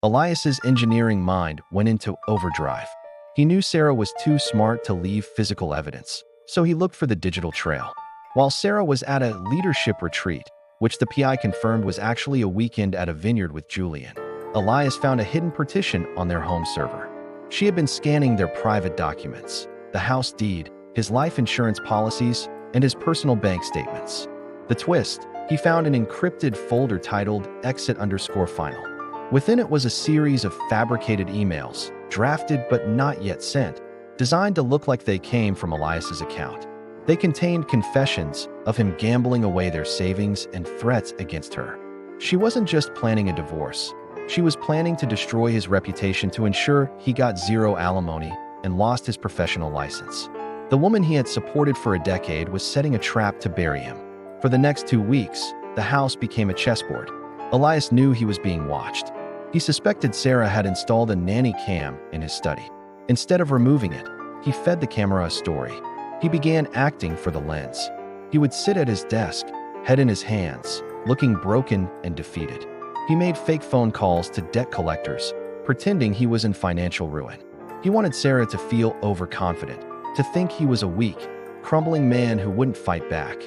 Elias's engineering mind went into overdrive. He knew Sarah was too smart to leave physical evidence, so he looked for the digital trail. While Sarah was at a leadership retreat, which the PI confirmed was actually a weekend at a vineyard with Julian, Elias found a hidden partition on their home server. She had been scanning their private documents, the house deed, his life insurance policies, and his personal bank statements. The twist, he found an encrypted folder titled exit_final. Within it was a series of fabricated emails, drafted but not yet sent, designed to look like they came from Elias's account. They contained confessions of him gambling away their savings and threats against her. She wasn't just planning a divorce. She was planning to destroy his reputation to ensure he got zero alimony and lost his professional license. The woman he had supported for a decade was setting a trap to bury him. For the next 2 weeks, the house became a chessboard. Elias knew he was being watched. He suspected Sarah had installed a nanny cam in his study. Instead of removing it, he fed the camera a story. He began acting for the lens. He would sit at his desk, head in his hands, looking broken and defeated. He made fake phone calls to debt collectors, pretending he was in financial ruin. He wanted Sarah to feel overconfident, to think he was a weak, crumbling man who wouldn't fight back.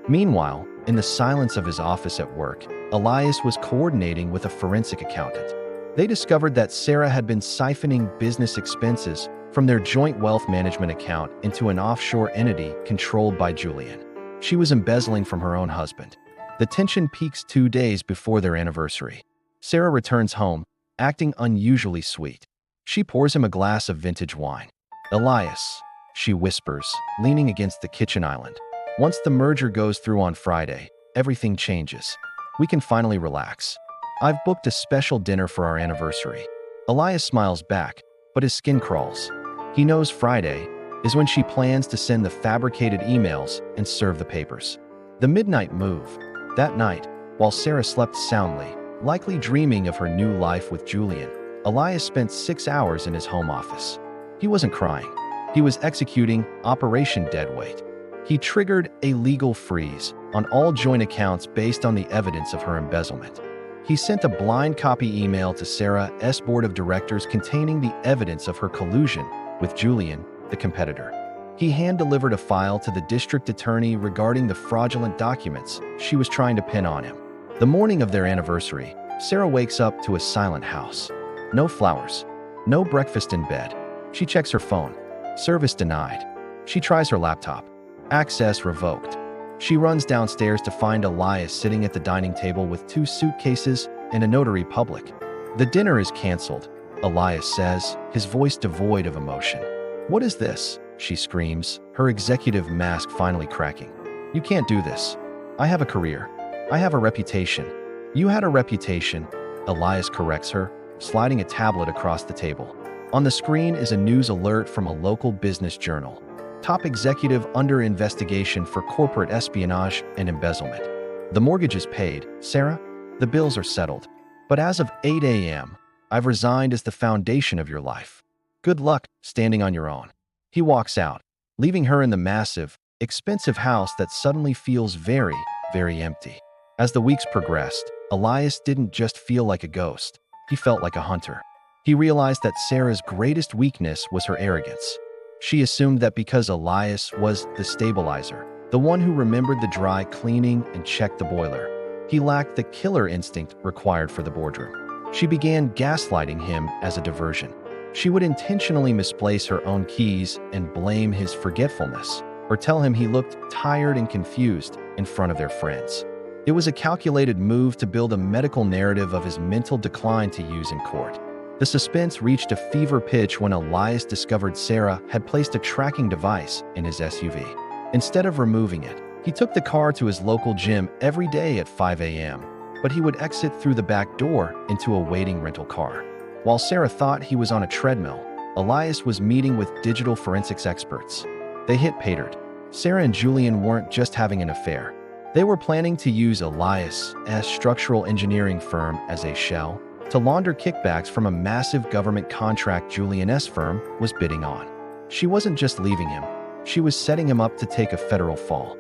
Meanwhile, in the silence of his office at work, Elias was coordinating with a forensic accountant. They discovered that Sarah had been siphoning business expenses from their joint wealth management account into an offshore entity controlled by Julian. She was embezzling from her own husband. The tension peaks 2 days before their anniversary. Sarah returns home, acting unusually sweet. She pours him a glass of vintage wine. "Elias," she whispers, leaning against the kitchen island. "Once the merger goes through on Friday, everything changes. We can finally relax. I've booked a special dinner for our anniversary." Elias smiles back, but his skin crawls. He knows Friday is when she plans to send the fabricated emails and serve the papers. The midnight move. That night, while Sarah slept soundly, likely dreaming of her new life with Julian, Elias spent 6 hours in his home office. He wasn't crying. He was executing Operation Deadweight. He triggered a legal freeze on all joint accounts based on the evidence of her embezzlement. He sent a blind copy email to Sarah's board of directors containing the evidence of her collusion with Julian, the competitor. He hand-delivered a file to the district attorney regarding the fraudulent documents she was trying to pin on him. The morning of their anniversary, Sarah wakes up to a silent house. No flowers. No breakfast in bed. She checks her phone. Service denied. She tries her laptop. Access revoked. She runs downstairs to find Elias sitting at the dining table with 2 suitcases and a notary public. "The dinner is canceled," Elias says, his voice devoid of emotion. "What is this?" she screams, her executive mask finally cracking. "You can't do this. I have a career. I have a reputation." "You had a reputation," Elias corrects her, sliding a tablet across the table. On the screen is a news alert from a local business journal. "Top executive under investigation for corporate espionage and embezzlement." "The mortgage is paid, Sarah. The bills are settled. But as of 8 a.m., I've resigned as the foundation of your life. Good luck standing on your own." He walks out, leaving her in the massive, expensive house that suddenly feels very, very empty. As the weeks progressed, Elias didn't just feel like a ghost. He felt like a hunter. He realized that Sarah's greatest weakness was her arrogance. She assumed that because Elias was the stabilizer, the one who remembered the dry cleaning and checked the boiler, he lacked the killer instinct required for the boardroom. She began gaslighting him as a diversion. She would intentionally misplace her own keys and blame his forgetfulness, or tell him he looked tired and confused in front of their friends. It was a calculated move to build a medical narrative of his mental decline to use in court. The suspense reached a fever pitch when Elias discovered Sarah had placed a tracking device in his SUV. Instead of removing it, he took the car to his local gym every day at 5 a.m., but he would exit through the back door into a waiting rental car. While Sarah thought he was on a treadmill, Elias was meeting with digital forensics experts. They hit pay dirt. Sarah and Julian weren't just having an affair. They were planning to use Elias's structural engineering firm as a shell to launder kickbacks from a massive government contract Julian's firm was bidding on. She wasn't just leaving him, she was setting him up to take a federal fall.